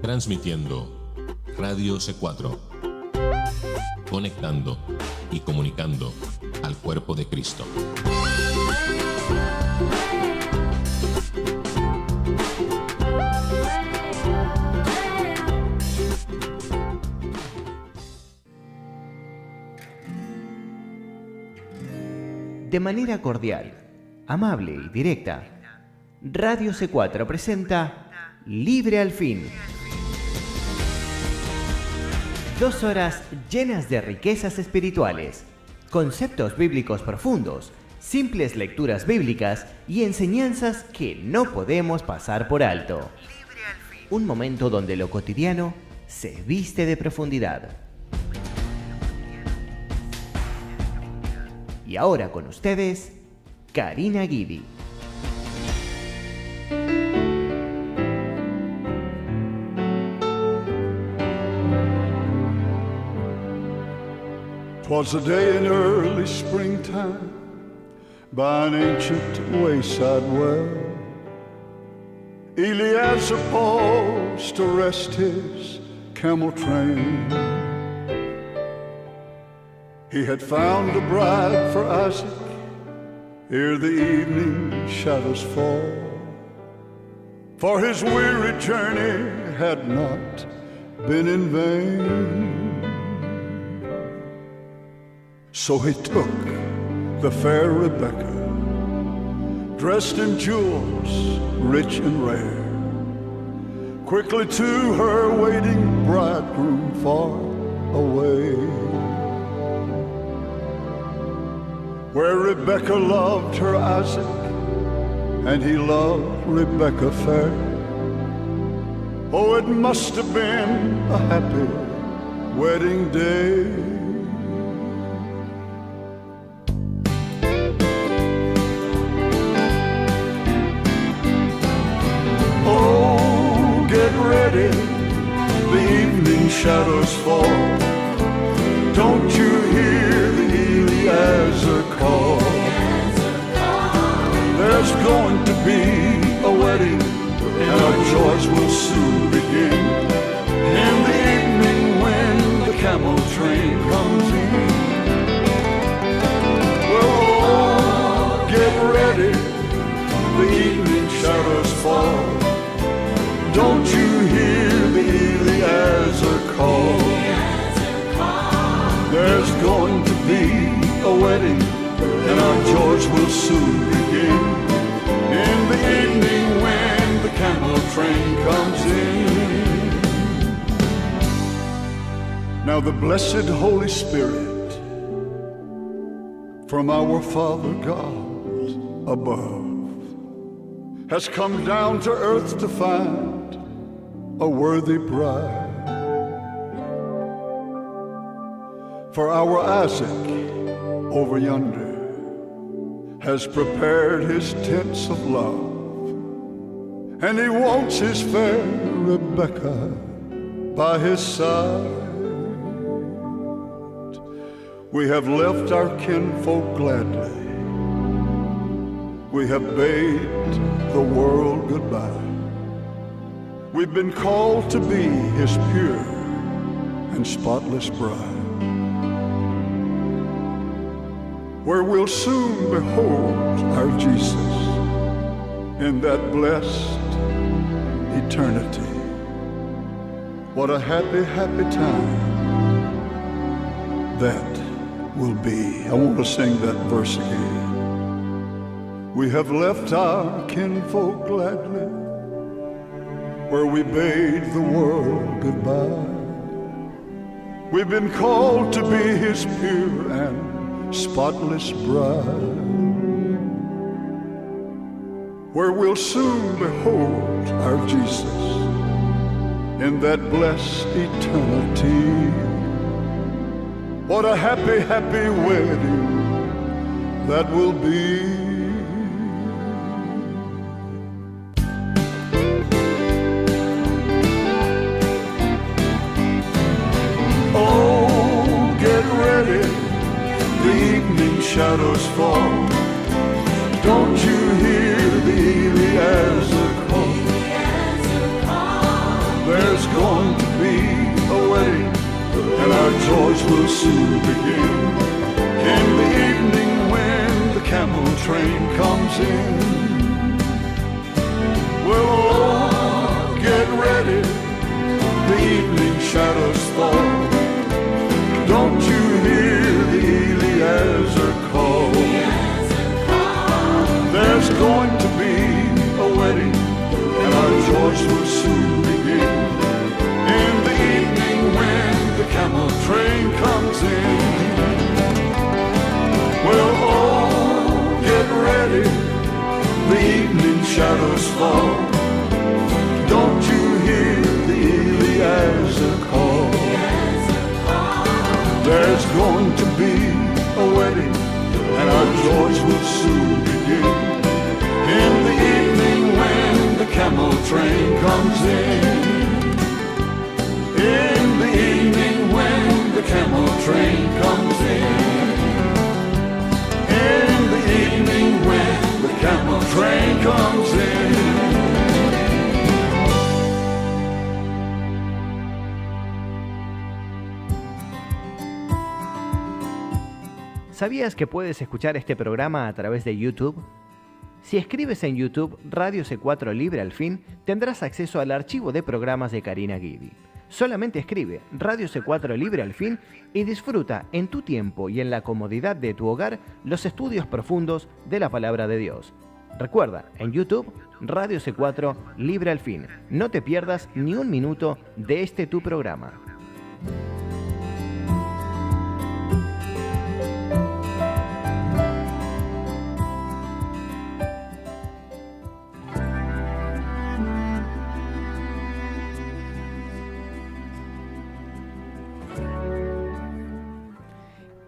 Transmitiendo Radio C4, conectando y comunicando al cuerpo de Cristo. De manera cordial, amable y directa, Radio C4 presenta Libre al Fin. 2 horas llenas de riquezas espirituales, conceptos bíblicos profundos, simples lecturas bíblicas y enseñanzas que no podemos pasar por alto. Un momento donde lo cotidiano se viste de profundidad. Y ahora con ustedes, Karina Guidi. "'Twas a day in early springtime by an ancient wayside well. Eliezer paused to rest his camel train. He had found a bride for Isaac ere the evening shadows fall, for his weary journey had not been in vain. So he took the fair Rebekah, dressed in jewels rich and rare, quickly to her waiting bridegroom far away. Where Rebekah loved her Isaac, and he loved Rebekah fair. Oh, it must have been a happy wedding day. Oh, get ready, the evening shadows fall. Don't you hear the Eliezer call? There's going to be a wedding, and our joys will soon begin. In the evening when the camel train comes in. Well, oh, get ready, the evening shadows fall. Don't you hear the Eliezer call? There's going to be a wedding, and our joys will soon begin. In the evening when the camel train comes in. Now the blessed Holy Spirit from our Father God above has come down to earth to find a worthy bride. For our Isaac over yonder has prepared his tents of love, and he wants his fair Rebekah by his side. We have left our kinfolk gladly. We have bade the world goodbye. We've been called to be his pure and spotless bride, where we'll soon behold our Jesus in that blessed eternity. What a happy, happy time that will be. I want to sing that verse again. We have left our kinfolk gladly, where we bade the world goodbye. We've been called to be his pure and spotless bride, where we'll soon behold our Jesus in that blessed eternity. What a happy, happy wedding that will be. Oh, get ready, the evening shadows fall. Don't you hear the Eliezer call? soon begin. In the evening when the camel train comes in, we'll all get ready, the evening shadows fall. Don't you hear the Eliezer call? There's going to be a wedding, and our joys will soon begin. In the evening when the camel train comes in, we'll all get ready, the evening shadows fall. Don't you hear the Eliezer call? There's going to be a wedding, and our joys will soon begin. In the evening when the camel train comes in. In the evening when the camel train comes in. In the evening when the camel train comes in. ¿Sabías que puedes escuchar este programa a través de YouTube? Si escribes en YouTube Radio C4 Libre al Fin, tendrás acceso al archivo de programas de Karina Guidi. Solamente escribe Radio C4 Libre al Fin y disfruta en tu tiempo y en la comodidad de tu hogar los estudios profundos de la Palabra de Dios. Recuerda, en YouTube, Radio C4 Libre al Fin. No te pierdas ni un minuto de este tu programa.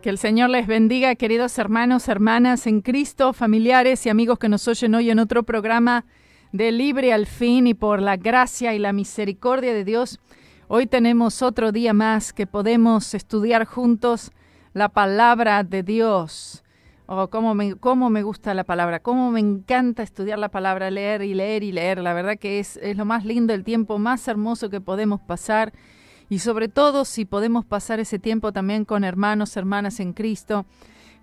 Que el Señor les bendiga, queridos hermanos, hermanas en Cristo, familiares y amigos que nos oyen hoy en otro programa de Libre al Fin, y por la gracia y la misericordia de Dios, hoy tenemos otro día más que podemos estudiar juntos la palabra de Dios. Oh, cómo me gusta la palabra, cómo me encanta estudiar la palabra, leer y leer y leer. La verdad que es lo más lindo, el tiempo más hermoso que podemos pasar. Y sobre todo si podemos pasar ese tiempo también con hermanos, hermanas en Cristo,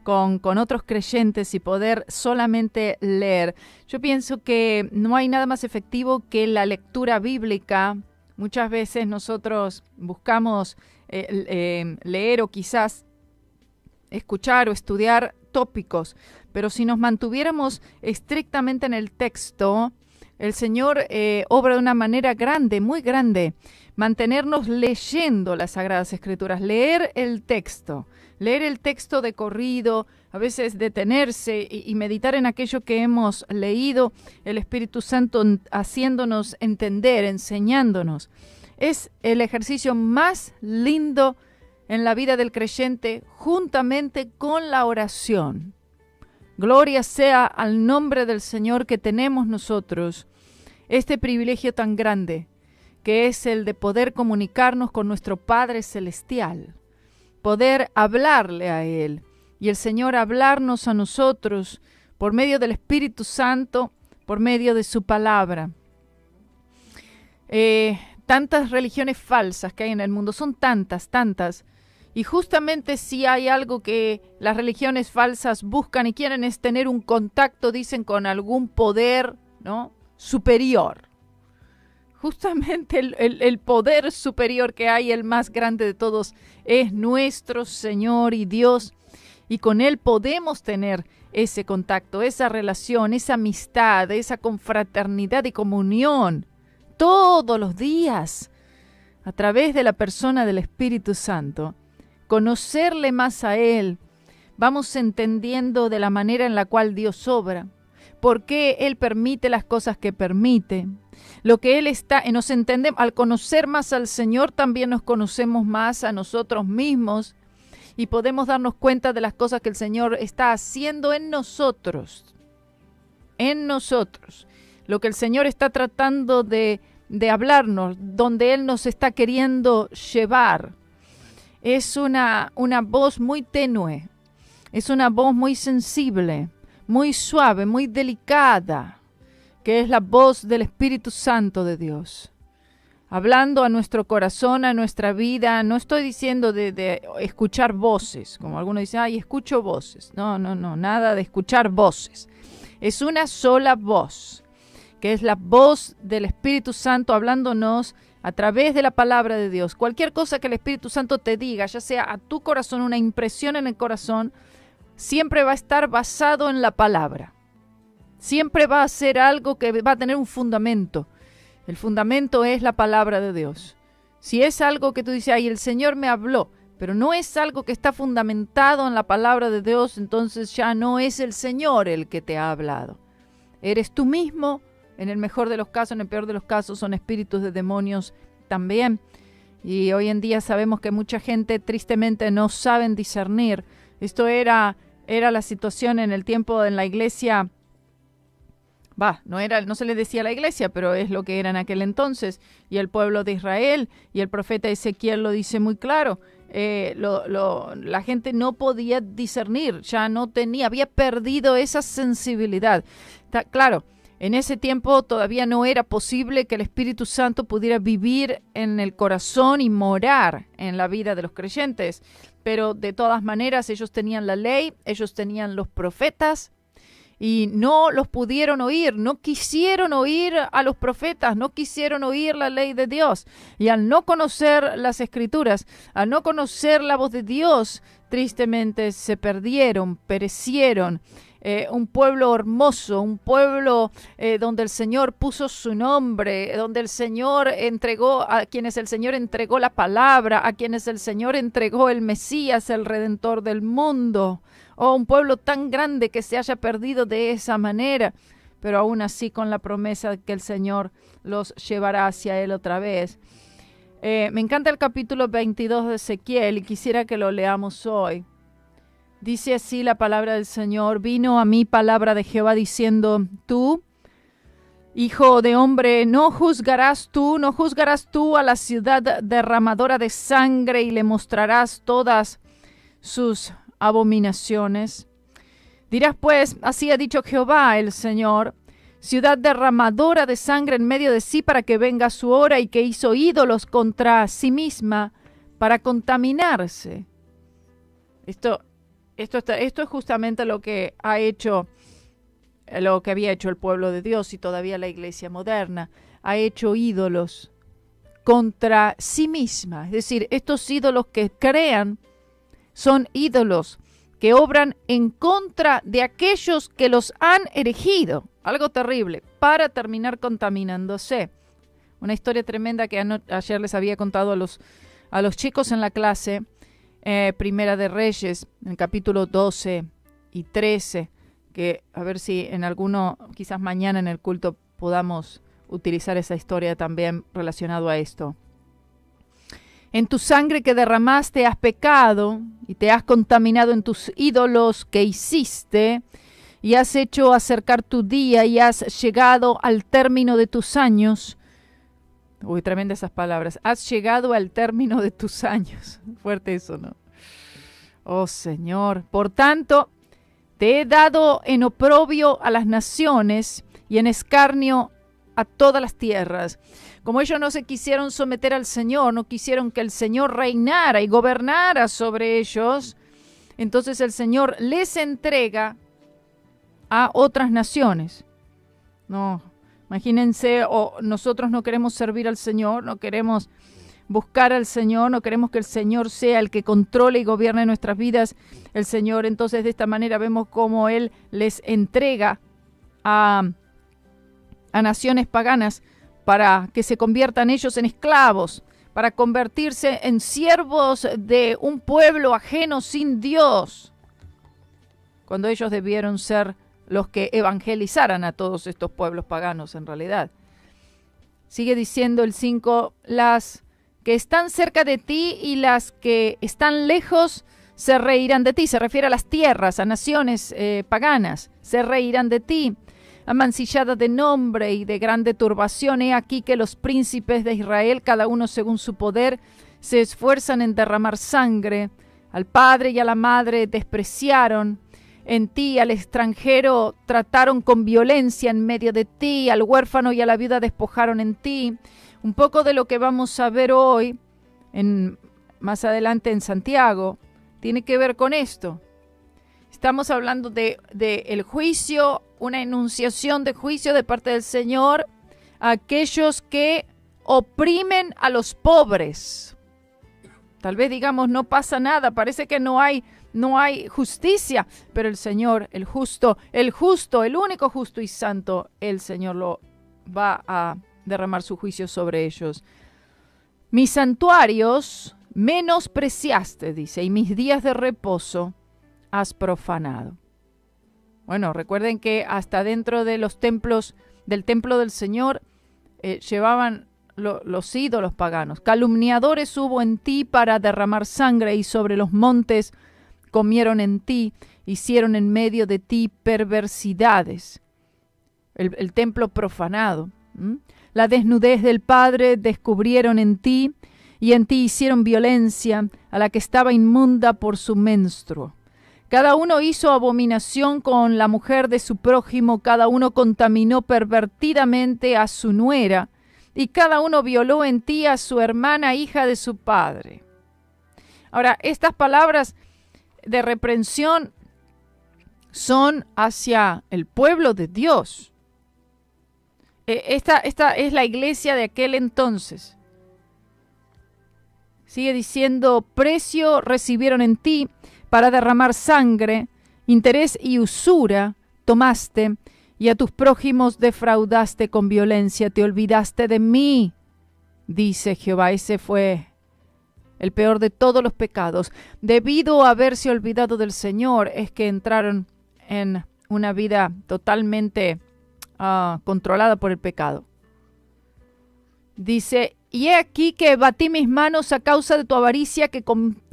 con otros creyentes y poder solamente leer. Yo pienso que no hay nada más efectivo que la lectura bíblica. Muchas veces nosotros buscamos leer o quizás escuchar o estudiar tópicos, pero si nos mantuviéramos estrictamente en el texto, el Señor obra de una manera grande, muy grande. Mantenernos leyendo las Sagradas Escrituras, leer el texto de corrido, a veces detenerse y meditar en aquello que hemos leído, el Espíritu Santo haciéndonos entender, enseñándonos. Es el ejercicio más lindo en la vida del creyente, juntamente con la oración. Gloria sea al nombre del Señor, que tenemos nosotros este privilegio tan grande, que es el de poder comunicarnos con nuestro Padre Celestial, poder hablarle a Él, y el Señor hablarnos a nosotros por medio del Espíritu Santo, por medio de su palabra. Tantas religiones falsas que hay en el mundo, son tantas, y justamente si hay algo que las religiones falsas buscan y quieren es tener un contacto, dicen, con algún poder, ¿no?, superior. Justamente el poder superior que hay, el más grande de todos, es nuestro Señor y Dios. Y con Él podemos tener ese contacto, esa relación, esa amistad, esa confraternidad y comunión todos los días a través de la persona del Espíritu Santo. Conocerle más a Él, vamos entendiendo de la manera en la cual Dios obra, por qué Él permite las cosas que permite. Lo que Él está, nos entendemos, al conocer más al Señor también nos conocemos más a nosotros mismos y podemos darnos cuenta de las cosas que el Señor está haciendo en nosotros. Lo que el Señor está tratando de hablarnos, donde Él nos está queriendo llevar. Es una voz muy tenue, es una voz muy sensible, muy suave, muy delicada, que es la voz del Espíritu Santo de Dios. hablando a nuestro corazón, a nuestra vida. No estoy diciendo de escuchar voces, como algunos dicen, ay, escucho voces. No, nada de escuchar voces. Es una sola voz, que es la voz del Espíritu Santo hablándonos a través de la palabra de Dios. Cualquier cosa que el Espíritu Santo te diga, ya sea a tu corazón, una impresión en el corazón, siempre va a estar basado en la palabra. Siempre va a ser algo que va a tener un fundamento. El fundamento es la palabra de Dios. Si es algo que tú dices, ay, el Señor me habló, pero no es algo que está fundamentado en la palabra de Dios, entonces ya no es el Señor el que te ha hablado. Eres tú mismo, en el mejor de los casos, en el peor de los casos, son espíritus de demonios también. Y hoy en día sabemos que mucha gente tristemente no saben discernir. Esto era la situación en el tiempo en la iglesia. No se le decía a la iglesia, pero es lo que era en aquel entonces, y el pueblo de Israel, y el profeta Ezequiel lo dice muy claro. La gente no podía discernir, había perdido esa sensibilidad. Claro, en ese tiempo todavía no era posible que el Espíritu Santo pudiera vivir en el corazón y morar en la vida de los creyentes, pero de todas maneras ellos tenían la ley, ellos tenían los profetas, y no los pudieron oír, no quisieron oír a los profetas, no quisieron oír la ley de Dios. Y al no conocer las Escrituras, al no conocer la voz de Dios, tristemente se perdieron, perecieron. Un pueblo hermoso, un pueblo donde el Señor puso su nombre, donde el Señor entregó, a quienes el Señor entregó la palabra, a quienes el Señor entregó el Mesías, el Redentor del mundo. Oh, un pueblo tan grande que se haya perdido de esa manera, pero aún así con la promesa de que el Señor los llevará hacia Él otra vez. Me encanta el capítulo 22 de Ezequiel y quisiera que lo leamos hoy. Dice así la palabra del Señor: vino a mí palabra de Jehová diciendo, tú, hijo de hombre, no juzgarás tú a la ciudad derramadora de sangre y le mostrarás todas sus abominaciones. Dirás pues, así ha dicho Jehová el Señor, ciudad derramadora de sangre en medio de sí, para que venga su hora, y que hizo ídolos contra sí misma para contaminarse. Esto es justamente lo que había hecho el pueblo de Dios y todavía la iglesia moderna. Ha hecho ídolos contra sí misma. Es decir, estos ídolos que crean son ídolos que obran en contra de aquellos que los han erigido. Algo terrible, para terminar contaminándose. Una historia tremenda que ayer les había contado a los chicos en la clase, Primera de Reyes, en el capítulo 12 y 13, que a ver si en alguno, quizás mañana en el culto, podamos utilizar esa historia también relacionado a esto. En tu sangre que derramaste has pecado y te has contaminado en tus ídolos que hiciste, y has hecho acercar tu día y has llegado al término de tus años. Uy, tremendas esas palabras. Has llegado al término de tus años. Fuerte eso, ¿no? Oh, Señor. Por tanto, te he dado en oprobio a las naciones y en escarnio a todas las tierras. Como ellos no se quisieron someter al Señor, no quisieron que el Señor reinara y gobernara sobre ellos, entonces el Señor les entrega a otras naciones. No, imagínense, nosotros no queremos servir al Señor, no queremos buscar al Señor, no queremos que el Señor sea el que controle y gobierne nuestras vidas. El Señor, entonces, de esta manera vemos cómo Él les entrega a naciones paganas para que se conviertan ellos en esclavos, para convertirse en siervos de un pueblo ajeno sin Dios, cuando ellos debieron ser los que evangelizaran a todos estos pueblos paganos en realidad. Sigue diciendo el 5, las que están cerca de ti y las que están lejos se reirán de ti. Se refiere a las tierras, a naciones paganas, se reirán de ti. Amancillada de nombre y de grande turbación, he aquí que los príncipes de Israel, cada uno según su poder, se esfuerzan en derramar sangre. Al padre y a la madre despreciaron. en ti, al extranjero trataron con violencia en medio de ti, al huérfano y a la viuda despojaron en ti. Un poco de lo que vamos a ver hoy, más adelante en Santiago, tiene que ver con esto. Estamos hablando de el juicio, una enunciación de juicio de parte del Señor a aquellos que oprimen a los pobres. Tal vez digamos, no pasa nada, parece que no hay justicia, pero el Señor, el justo, el único justo y santo, el Señor lo va a derramar su juicio sobre ellos. Mis santuarios menospreciaste, dice, y mis días de reposo has profanado. Bueno, recuerden que hasta dentro de los templos, del templo del Señor, llevaban los ídolos paganos. Calumniadores hubo en ti para derramar sangre, y sobre los montes comieron en ti, hicieron en medio de ti perversidades. El templo profanado. La desnudez del Padre descubrieron en ti, y en ti hicieron violencia a la que estaba inmunda por su menstruo. Cada uno hizo abominación con la mujer de su prójimo, cada uno contaminó pervertidamente a su nuera, y cada uno violó en ti a su hermana, hija de su padre. Ahora, estas palabras de reprensión son hacia el pueblo de Dios. Esta es la iglesia de aquel entonces. Sigue diciendo, precio recibieron en ti para derramar sangre, interés y usura tomaste, y a tus prójimos defraudaste con violencia, te olvidaste de mí, dice Jehová. Ese fue el peor de todos los pecados. Debido a haberse olvidado del Señor, es que entraron en una vida totalmente controlada por el pecado. Dice, y he aquí que batí mis manos a causa de tu avaricia que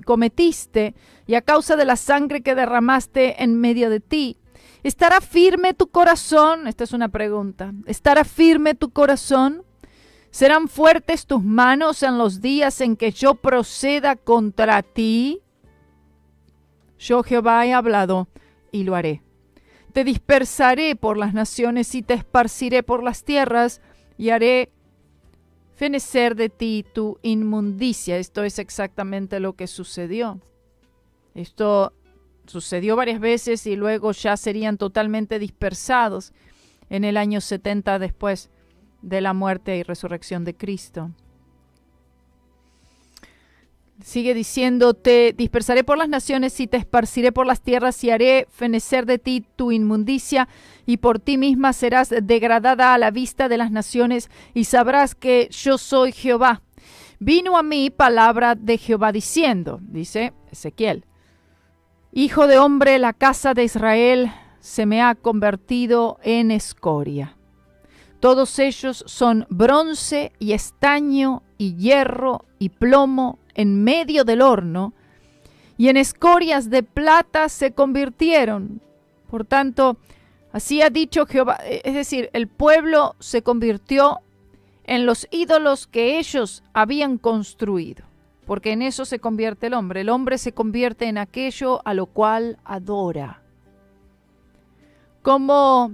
cometiste, y a causa de la sangre que derramaste en medio de ti. ¿Estará firme tu corazón? Esta es una pregunta. ¿Estará firme tu corazón? ¿Serán fuertes tus manos en los días en que yo proceda contra ti? Yo, Jehová, he hablado y lo haré. Te dispersaré por las naciones y te esparciré por las tierras, y haré fenecer de ti tu inmundicia. Esto es exactamente lo que sucedió. Esto sucedió varias veces y luego ya serían totalmente dispersados en el año 70 después de la muerte y resurrección de Cristo. Sigue diciendo, te dispersaré por las naciones y te esparciré por las tierras, y haré fenecer de ti tu inmundicia, y por ti misma serás degradada a la vista de las naciones, y sabrás que yo soy Jehová. Vino a mí palabra de Jehová diciendo, dice Ezequiel, Hijo de hombre, la casa de Israel se me ha convertido en escoria. Todos ellos son bronce y estaño y hierro y plomo en medio del horno, y en escorias de plata se convirtieron. Por tanto, así ha dicho Jehová, es decir, el pueblo se convirtió en los ídolos que ellos habían construido. Porque en eso se convierte el hombre se convierte en aquello a lo cual adora. Como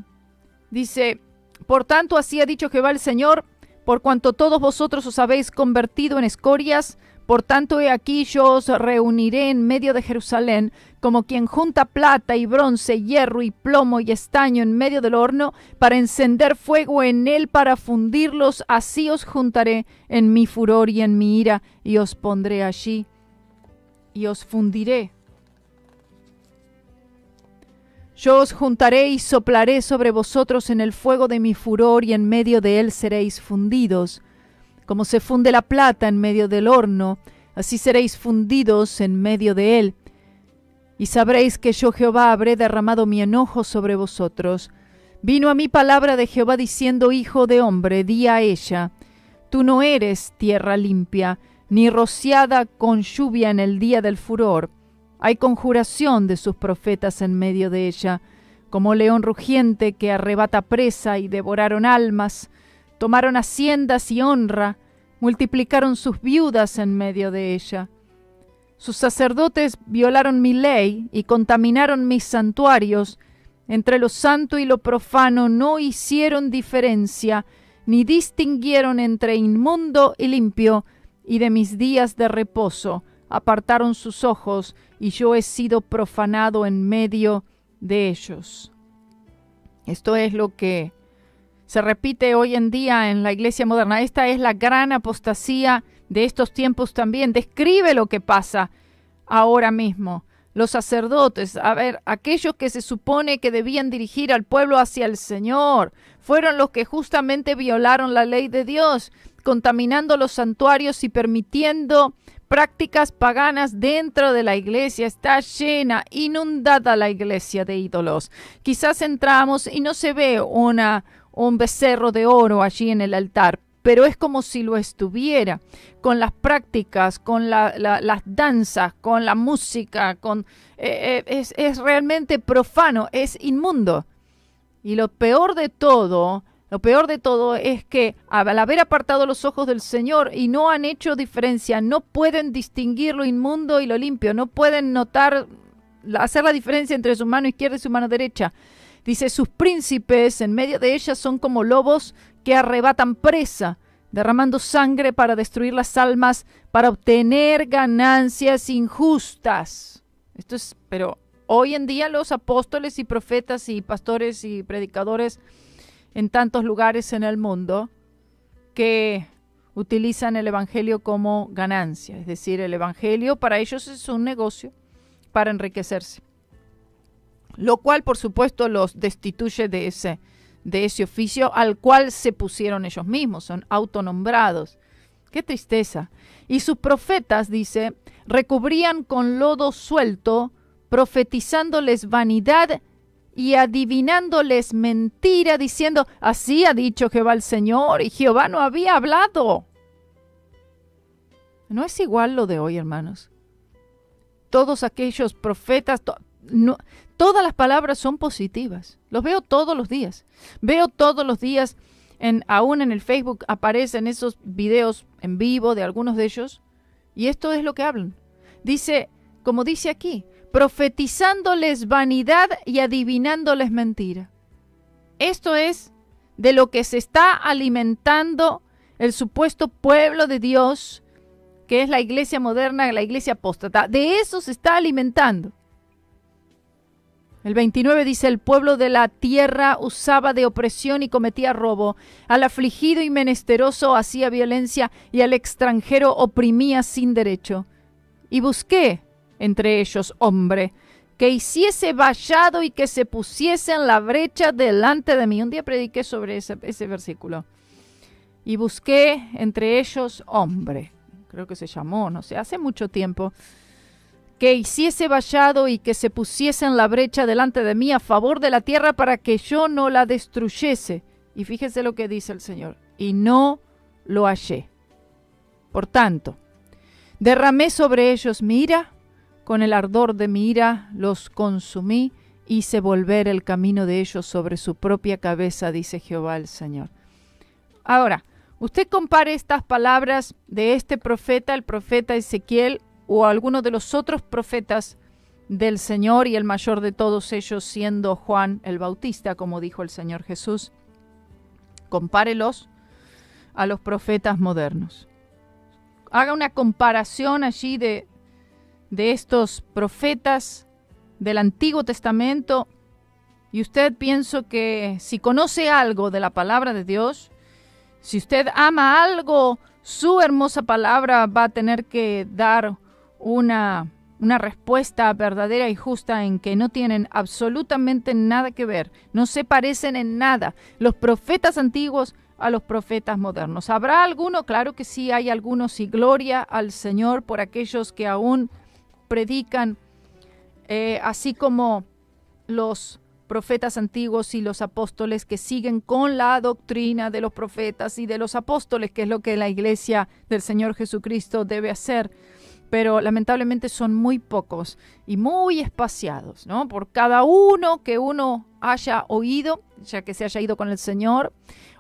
dice, por tanto así ha dicho Jehová el Señor, por cuanto todos vosotros os habéis convertido en escorias, por tanto he aquí yo os reuniré en medio de Jerusalén, como quien junta plata y bronce, hierro y plomo y estaño en medio del horno, para encender fuego en él para fundirlos. Así os juntaré en mi furor y en mi ira, y os pondré allí, y os fundiré. Yo os juntaré y soplaré sobre vosotros en el fuego de mi furor, y en medio de él seréis fundidos. Como se funde la plata en medio del horno, así seréis fundidos en medio de él. Y sabréis que yo Jehová habré derramado mi enojo sobre vosotros. Vino a mí palabra de Jehová diciendo, Hijo de hombre, di a ella, tú no eres tierra limpia, ni rociada con lluvia en el día del furor. Hay conjuración de sus profetas en medio de ella, como león rugiente que arrebata presa, y devoraron almas. Tomaron haciendas y honra, multiplicaron sus viudas en medio de ella. Sus sacerdotes violaron mi ley y contaminaron mis santuarios. Entre lo santo y lo profano no hicieron diferencia, ni distinguieron entre inmundo y limpio, y de mis días de reposo apartaron sus ojos, y yo he sido profanado en medio de ellos. Esto es lo que se repite hoy en día en la iglesia moderna. Esta es la gran apostasía de estos tiempos también. Describe lo que pasa ahora mismo. Los sacerdotes, aquellos que se supone que debían dirigir al pueblo hacia el Señor, fueron los que justamente violaron la ley de Dios, contaminando los santuarios y permitiendo prácticas paganas dentro de la iglesia. Está llena, inundada la iglesia de ídolos. Quizás entramos y no se ve un becerro de oro allí en el altar, pero es como si lo estuviera, con las prácticas, con las danzas, con la música, es realmente profano, es inmundo. Y lo peor de todo es que al haber apartado los ojos del Señor y no han hecho diferencia, no pueden distinguir lo inmundo y lo limpio, no pueden hacer la diferencia entre su mano izquierda y su mano derecha. Dice, sus príncipes en medio de ellas son como lobos que arrebatan presa, derramando sangre para destruir las almas, para obtener ganancias injustas. Pero hoy en día los apóstoles y profetas y pastores y predicadores en tantos lugares en el mundo que utilizan el evangelio como ganancia. Es decir, el evangelio para ellos es un negocio para enriquecerse. Lo cual, por supuesto, los destituye de ese oficio al cual se pusieron ellos mismos. Son autonombrados. ¡Qué tristeza! Y sus profetas, dice, recubrían con lodo suelto, profetizándoles vanidad y adivinándoles mentira, diciendo, así ha dicho Jehová el Señor, y Jehová no había hablado. ¿No es igual lo de hoy, hermanos? Todos aquellos profetas, todas las palabras son positivas. Los veo todos los días. Veo todos los días, aún en el Facebook aparecen esos videos en vivo de algunos de ellos, y esto es lo que hablan. Dice, como dice aquí, profetizándoles vanidad y adivinándoles mentira. Esto es de lo que se está alimentando el supuesto pueblo de Dios, que es la iglesia moderna, la iglesia apóstata. De eso se está alimentando. El 29 dice, el pueblo de la tierra usaba de opresión y cometía robo. Al afligido y menesteroso hacía violencia y al extranjero oprimía sin derecho. Y busqué entre ellos hombre que hiciese vallado y que se pusiese en la brecha delante de mí. Un día prediqué sobre ese versículo. Y busqué entre ellos hombre. Creo que se llamó, no sé, hace mucho tiempo. Que hiciese vallado y que se pusiese en la brecha delante de mí a favor de la tierra para que yo no la destruyese. Y fíjese lo que dice el Señor. Y no lo hallé. Por tanto, derramé sobre ellos mi ira, con el ardor de mi ira los consumí, hice volver el camino de ellos sobre su propia cabeza, dice Jehová el Señor. Ahora, usted compare estas palabras de este profeta, el profeta Ezequiel, o alguno de los otros profetas del Señor, y el mayor de todos ellos siendo Juan el Bautista, como dijo el Señor Jesús. Compárelos a los profetas modernos. Haga una comparación allí de estos profetas del Antiguo Testamento, y usted pienso que si conoce algo de la palabra de Dios, si usted ama algo, su hermosa palabra va a tener que dar una respuesta verdadera y justa en que no tienen absolutamente nada que ver, no se parecen en nada los profetas antiguos a los profetas modernos. ¿Habrá alguno? Claro que sí, hay algunos, y gloria al Señor por aquellos que aún predican, así como los profetas antiguos y los apóstoles que siguen con la doctrina de los profetas y de los apóstoles, que es lo que la iglesia del Señor Jesucristo debe hacer. Pero lamentablemente son muy pocos y muy espaciados, ¿no? Por cada uno que uno haya oído, ya que se haya ido con el Señor,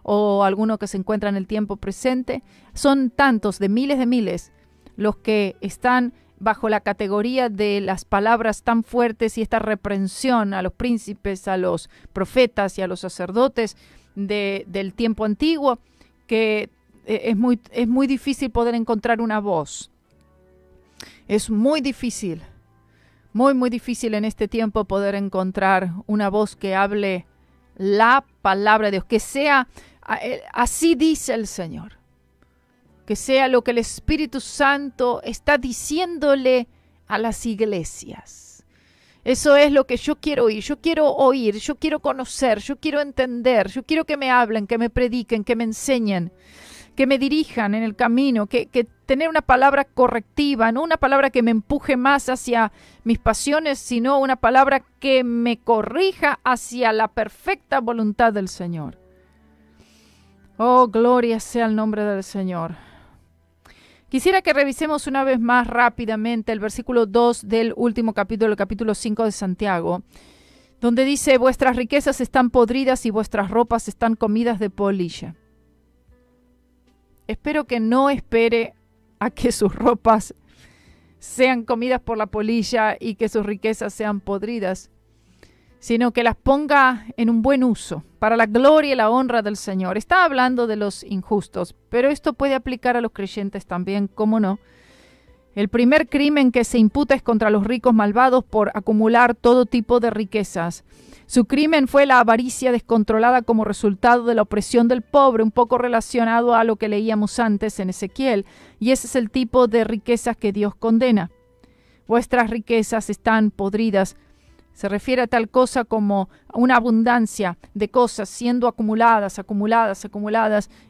o alguno que se encuentra en el tiempo presente, son tantos, de miles los que están bajo la categoría de las palabras tan fuertes y esta reprensión a los príncipes, a los profetas y a los sacerdotes del tiempo antiguo, que es muy difícil poder encontrar una voz. Es muy difícil, muy difícil en este tiempo poder encontrar una voz que hable la palabra de Dios, que sea, así dice el Señor, que sea lo que el Espíritu Santo está diciéndole a las iglesias. Eso es lo que yo quiero oír, yo quiero conocer, yo quiero entender, yo quiero que me hablen, que me prediquen, que me enseñen, que me dirijan en el camino, que tener una palabra correctiva, no una palabra que me empuje más hacia mis pasiones, sino una palabra que me corrija hacia la perfecta voluntad del Señor. Oh, gloria sea el nombre del Señor. Quisiera que revisemos una vez más rápidamente el versículo 2 del último capítulo, el capítulo 5 de Santiago, donde dice: vuestras riquezas están podridas y vuestras ropas están comidas de polilla. Espero que no espere a que sus ropas sean comidas por la polilla y que sus riquezas sean podridas, sino que las ponga en un buen uso, para la gloria y la honra del Señor. Está hablando de los injustos, pero esto puede aplicar a los creyentes también, ¿cómo no? El primer crimen que se imputa es contra los ricos malvados por acumular todo tipo de riquezas. Su crimen fue la avaricia descontrolada como resultado de la opresión del pobre, un poco relacionado a lo que leíamos antes en Ezequiel, y ese es el tipo de riquezas que Dios condena. Vuestras riquezas están podridas. Se refiere a tal cosa como una abundancia de cosas siendo acumuladas,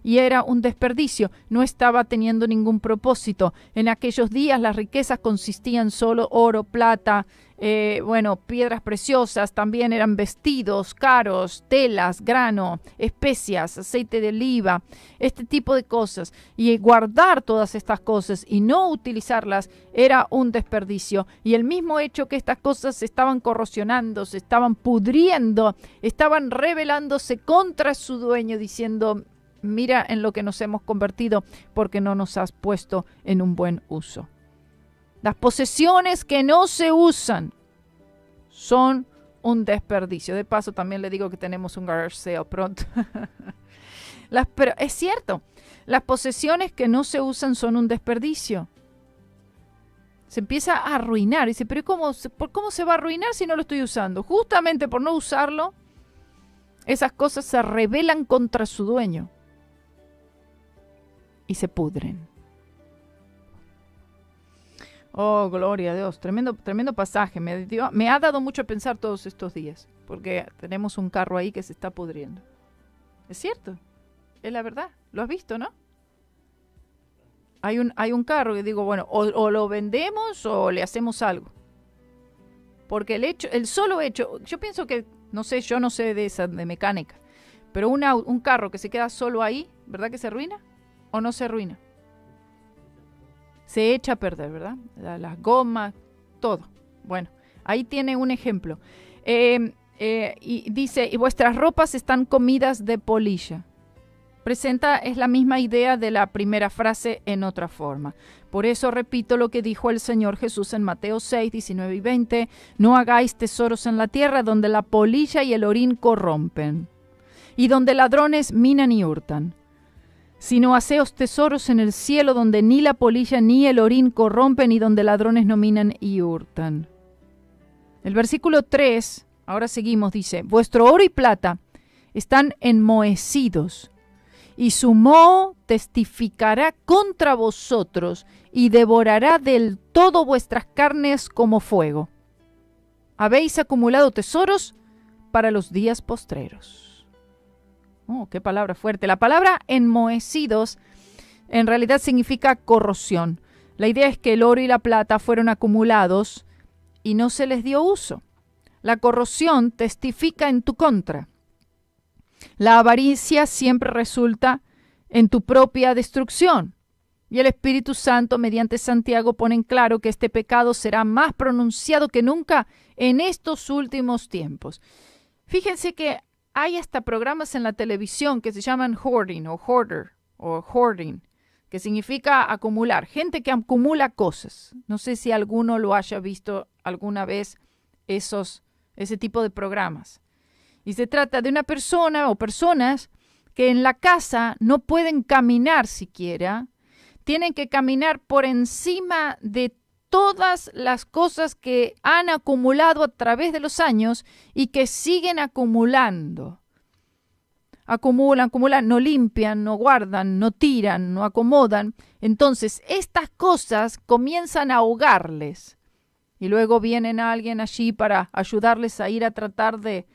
y era un desperdicio, no estaba teniendo ningún propósito. En aquellos días las riquezas consistían solo oro, plata, piedras preciosas, también eran vestidos caros, telas, grano, especias, aceite de oliva, este tipo de cosas. Y guardar todas estas cosas y no utilizarlas era un desperdicio. Y el mismo hecho que estas cosas se estaban corrosionando, se estaban pudriendo, estaban rebelándose contra su dueño, diciendo: mira en lo que nos hemos convertido porque no nos has puesto en un buen uso. Las posesiones que no se usan son un desperdicio. De paso, también le digo que tenemos un garage sale pronto. Pero es cierto, las posesiones que no se usan son un desperdicio. Se empieza a arruinar. Dice, pero ¿cómo se va a arruinar si no lo estoy usando? Justamente por no usarlo, esas cosas se rebelan contra su dueño y se pudren. Oh, gloria a Dios. Tremendo pasaje. Me ha dado mucho a pensar todos estos días, porque tenemos un carro ahí que se está pudriendo. Es cierto. Es la verdad. Lo has visto, ¿no? Hay un carro que digo, bueno, o lo vendemos o le hacemos algo. Porque el solo hecho, yo pienso que, yo no sé de mecánica, pero un carro que se queda solo ahí, ¿verdad que se arruina? ¿O no se arruina? Se echa a perder, ¿verdad? Las gomas, todo. Bueno, ahí tiene un ejemplo. Y dice, y vuestras ropas están comidas de polilla. Es la misma idea de la primera frase en otra forma. Por eso repito lo que dijo el Señor Jesús en Mateo 6, 19 y 20. No hagáis tesoros en la tierra donde la polilla y el orín corrompen, y donde ladrones minan y hurtan. Sino haceos tesoros en el cielo donde ni la polilla ni el orín corrompen y donde ladrones no minan y hurtan. El versículo 3, ahora seguimos, dice: vuestro oro y plata están enmohecidos, y su moho testificará contra vosotros y devorará del todo vuestras carnes como fuego. Habéis acumulado tesoros para los días postreros. Oh, qué palabra fuerte. La palabra enmohecidos en realidad significa corrosión. La idea es que el oro y la plata fueron acumulados y no se les dio uso. La corrosión testifica en tu contra. La avaricia siempre resulta en tu propia destrucción. Y el Espíritu Santo, mediante Santiago, pone en claro que este pecado será más pronunciado que nunca en estos últimos tiempos. Fíjense que hay hasta programas en la televisión que se llaman hoarding o hoarder o hoarding, que significa acumular, gente que acumula cosas. No sé si alguno lo haya visto alguna vez ese tipo de programas. Y se trata de una persona o personas que en la casa no pueden caminar siquiera, tienen que caminar por encima de todas las cosas que han acumulado a través de los años y que siguen acumulando. Acumulan, no limpian, no guardan, no tiran, no acomodan. Entonces, estas cosas comienzan a ahogarles. Y luego vienen a alguien allí para ayudarles a ir a tratar de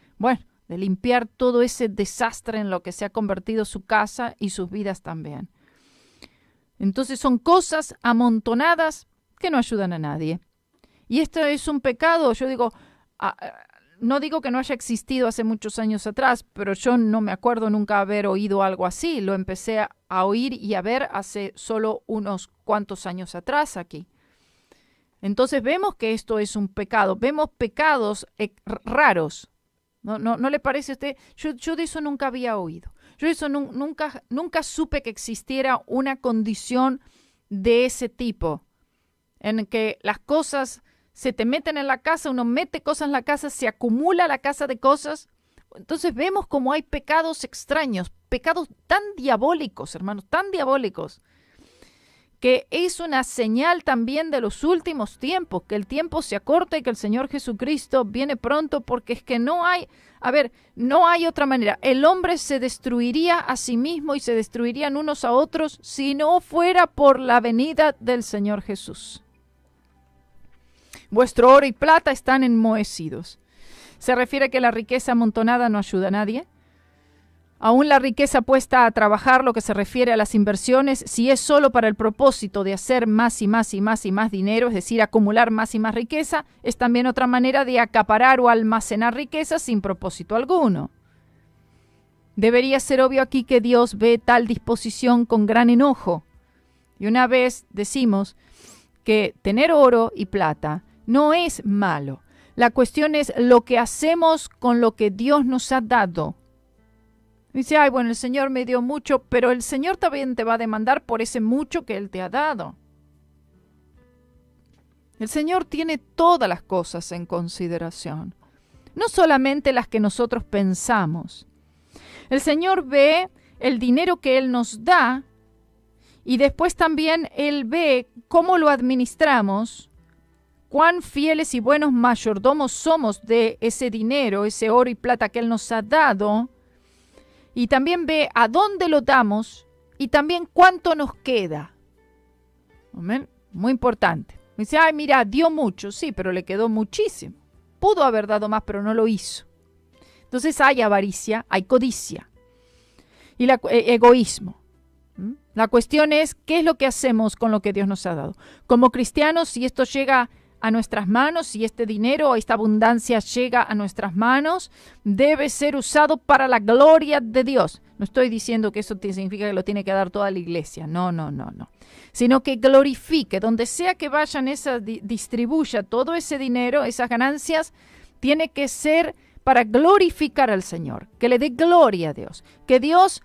limpiar todo ese desastre en lo que se ha convertido su casa y sus vidas también. Entonces, son cosas amontonadas que no ayudan a nadie. Y esto es un pecado, yo digo... No digo que no haya existido hace muchos años atrás, pero yo no me acuerdo nunca haber oído algo así. Lo empecé a oír y a ver hace solo unos cuantos años atrás aquí. Entonces vemos que esto es un pecado. Vemos pecados raros. ¿No le parece a usted? Yo de eso nunca había oído. Yo de eso nunca supe que existiera una condición de ese tipo, en que las cosas... se te meten en la casa, uno mete cosas en la casa, se acumula la casa de cosas. Entonces vemos como hay pecados extraños, pecados tan diabólicos, hermanos, tan diabólicos, que es una señal también de los últimos tiempos, que el tiempo se acorta y que el Señor Jesucristo viene pronto, porque es que no hay otra manera. El hombre se destruiría a sí mismo y se destruirían unos a otros si no fuera por la venida del Señor Jesús. Vuestro oro y plata están enmohecidos. ¿Se refiere a que la riqueza amontonada no ayuda a nadie? Aún la riqueza puesta a trabajar, lo que se refiere a las inversiones, si es solo para el propósito de hacer más y más y más y más dinero, es decir, acumular más y más riqueza, es también otra manera de acaparar o almacenar riqueza sin propósito alguno. Debería ser obvio aquí que Dios ve tal disposición con gran enojo. Y una vez decimos que tener oro y plata no es malo. La cuestión es lo que hacemos con lo que Dios nos ha dado. Dice, el Señor me dio mucho, pero el Señor también te va a demandar por ese mucho que Él te ha dado. El Señor tiene todas las cosas en consideración, no solamente las que nosotros pensamos. El Señor ve el dinero que Él nos da y después también Él ve cómo lo administramos, cuán fieles y buenos mayordomos somos de ese dinero, ese oro y plata que Él nos ha dado, y también ve a dónde lo damos y también cuánto nos queda. Amén. Muy importante. Me dice, mira, dio mucho, sí, pero le quedó muchísimo. Pudo haber dado más, pero no lo hizo. Entonces hay avaricia, hay codicia y egoísmo. La cuestión es, ¿qué es lo que hacemos con lo que Dios nos ha dado? Como cristianos, si esto llega a nuestras manos, si este dinero o esta abundancia llega a nuestras manos, debe ser usado para la gloria de Dios. No estoy diciendo que eso significa que lo tiene que dar toda la iglesia, no. Sino que glorifique, donde sea que vayan, distribuya todo ese dinero, esas ganancias, tiene que ser para glorificar al Señor, que le dé gloria a Dios, que Dios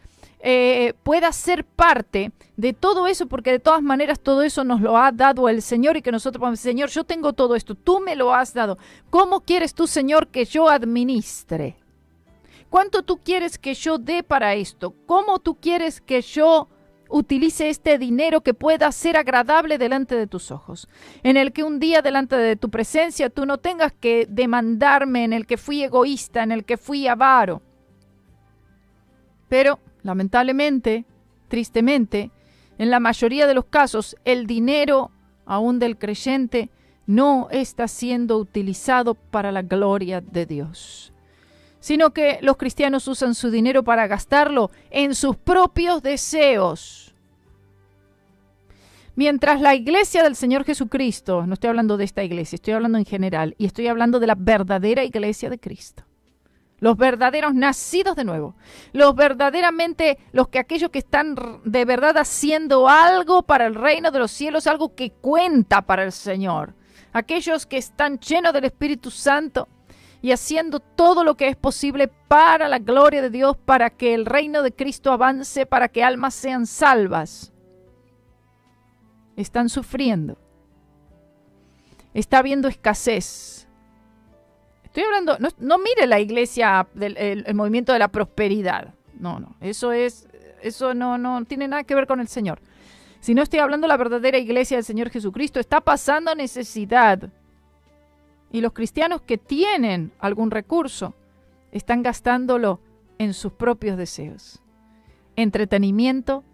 pueda ser parte de todo eso, porque de todas maneras todo eso nos lo ha dado el Señor y que nosotros vamos a decir, Señor, yo tengo todo esto, tú me lo has dado. ¿Cómo quieres tú, Señor, que yo administre? ¿Cuánto tú quieres que yo dé para esto? ¿Cómo tú quieres que yo utilice este dinero que pueda ser agradable delante de tus ojos? En el que un día delante de tu presencia tú no tengas que demandarme, en el que fui egoísta, en el que fui avaro. Pero lamentablemente, tristemente, en la mayoría de los casos, el dinero, aún del creyente, no está siendo utilizado para la gloria de Dios, sino que los cristianos usan su dinero para gastarlo en sus propios deseos. Mientras la iglesia del Señor Jesucristo, no estoy hablando de esta iglesia, estoy hablando en general, y estoy hablando de la verdadera iglesia de Cristo. Los verdaderos nacidos de nuevo, aquellos que están de verdad haciendo algo para el reino de los cielos, algo que cuenta para el Señor. Aquellos que están llenos del Espíritu Santo y haciendo todo lo que es posible para la gloria de Dios, para que el reino de Cristo avance, para que almas sean salvas. están sufriendo. Está habiendo escasez. Estoy hablando, no mire la iglesia el movimiento de la prosperidad. No, eso no tiene nada que ver con el Señor. Si no, estoy hablando de la verdadera iglesia del Señor Jesucristo. Está pasando necesidad. Y los cristianos que tienen algún recurso están gastándolo en sus propios deseos. Entretenimiento,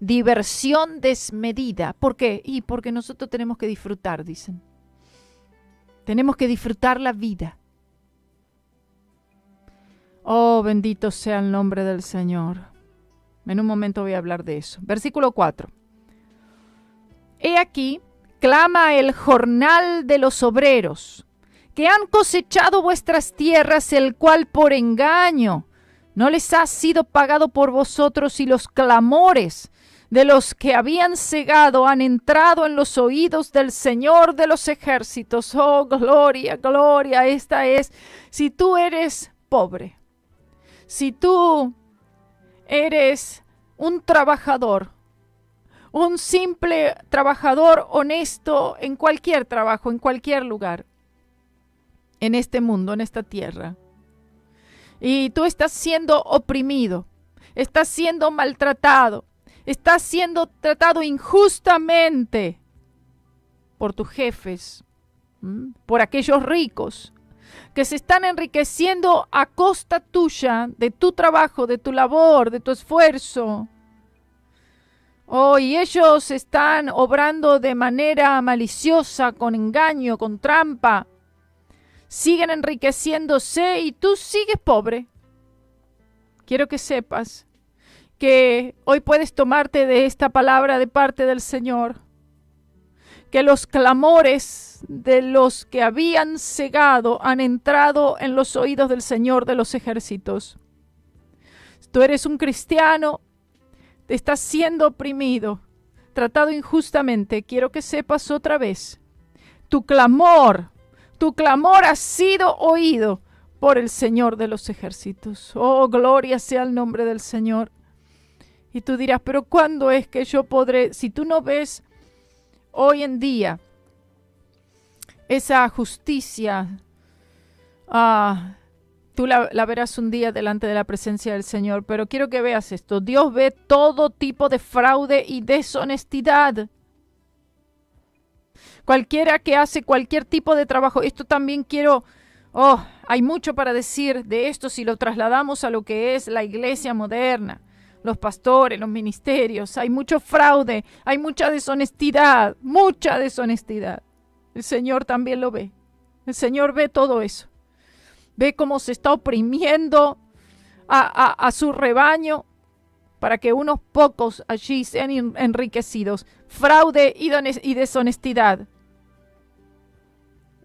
diversión desmedida. ¿Por qué? Y porque nosotros tenemos que disfrutar, dicen. Tenemos que disfrutar la vida. Oh, bendito sea el nombre del Señor. En un momento voy a hablar de eso. Versículo 4. He aquí, clama el jornal de los obreros, que han cosechado vuestras tierras, el cual por engaño no les ha sido pagado por vosotros, y los clamores de los que habían cegado han entrado en los oídos del Señor de los ejércitos. Oh, gloria, gloria, esta es, si tú eres pobre, si tú eres un trabajador, un simple trabajador honesto en cualquier trabajo, en cualquier lugar, en este mundo, en esta tierra, y tú estás siendo oprimido, estás siendo maltratado, estás siendo tratado injustamente por tus jefes, por aquellos ricos que se están enriqueciendo a costa tuya, de tu trabajo, de tu labor, de tu esfuerzo. Oh, y ellos están obrando de manera maliciosa, con engaño, con trampa. Siguen enriqueciéndose y tú sigues pobre. Quiero que sepas que hoy puedes tomarte de esta palabra de parte del Señor, que los clamores de los que habían cegado han entrado en los oídos del Señor de los ejércitos. Tú eres un cristiano, estás siendo oprimido, tratado injustamente. Quiero que sepas otra vez, tu clamor ha sido oído por el Señor de los ejércitos. Oh, gloria sea el nombre del Señor. Y tú dirás, pero ¿cuándo es que yo podré? Si tú no ves hoy en día esa justicia, tú la verás un día delante de la presencia del Señor. Pero quiero que veas esto. Dios ve todo tipo de fraude y deshonestidad. Cualquiera que hace cualquier tipo de trabajo. Esto también hay mucho para decir de esto si lo trasladamos a lo que es la iglesia moderna. Los pastores, los ministerios, hay mucho fraude, hay mucha deshonestidad, mucha deshonestidad. El Señor también lo ve. El Señor ve todo eso. Ve cómo se está oprimiendo a su rebaño para que unos pocos allí sean enriquecidos. Fraude y deshonestidad.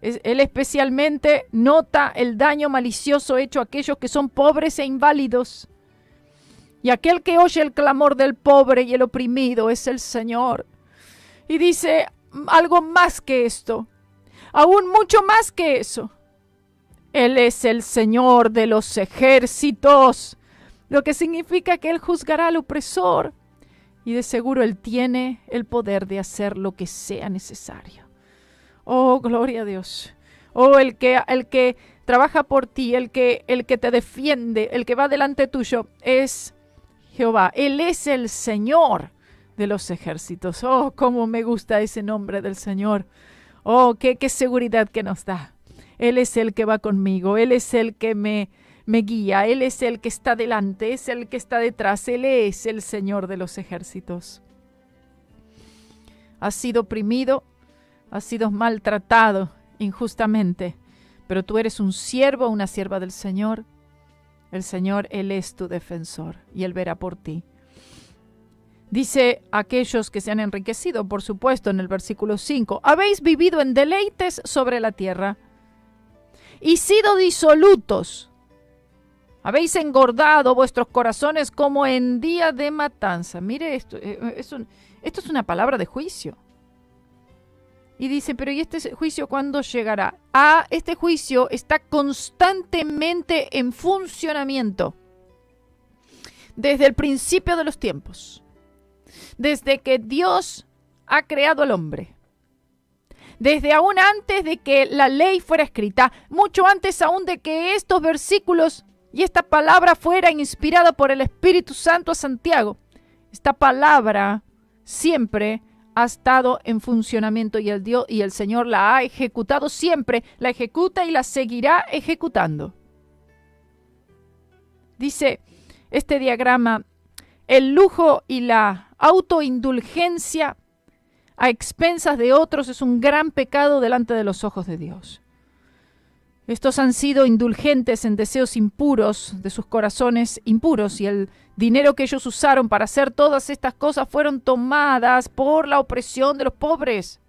Él especialmente nota el daño malicioso hecho a aquellos que son pobres e inválidos. Y aquel que oye el clamor del pobre y el oprimido es el Señor. Y dice algo más que esto, aún mucho más que eso. Él es el Señor de los ejércitos, lo que significa que Él juzgará al opresor. Y de seguro Él tiene el poder de hacer lo que sea necesario. Oh, gloria a Dios. Oh, el que trabaja por ti, el que te defiende, el que va delante tuyo es Jehová. Él es el Señor de los ejércitos. Oh, cómo me gusta ese nombre del Señor. Oh, qué seguridad que nos da. Él es el que va conmigo. Él es el que me guía. Él es el que está delante. Es el que está detrás. Él es el Señor de los ejércitos. Has sido oprimido. Has sido maltratado injustamente. Pero tú eres un siervo, una sierva del Señor. El Señor, Él es tu defensor y Él verá por ti. Dice aquellos que se han enriquecido, por supuesto, en el versículo 5. Habéis vivido en deleites sobre la tierra y sido disolutos. Habéis engordado vuestros corazones como en día de matanza. Mire esto, esto es una palabra de juicio. Y dice, pero ¿y este juicio cuándo llegará? Este juicio está constantemente en funcionamiento. Desde el principio de los tiempos. Desde que Dios ha creado al hombre. Desde aún antes de que la ley fuera escrita, mucho antes aún de que estos versículos y esta palabra fuera inspirada por el Espíritu Santo a Santiago, esta palabra siempre ha estado en funcionamiento y el Señor la ha ejecutado siempre, la ejecuta y la seguirá ejecutando. Dice este diagrama, el lujo y la autoindulgencia a expensas de otros es un gran pecado delante de los ojos de Dios. Estos han sido indulgentes en deseos impuros de sus corazones impuros, y el dinero que ellos usaron para hacer todas estas cosas fueron tomadas por la opresión de los pobres.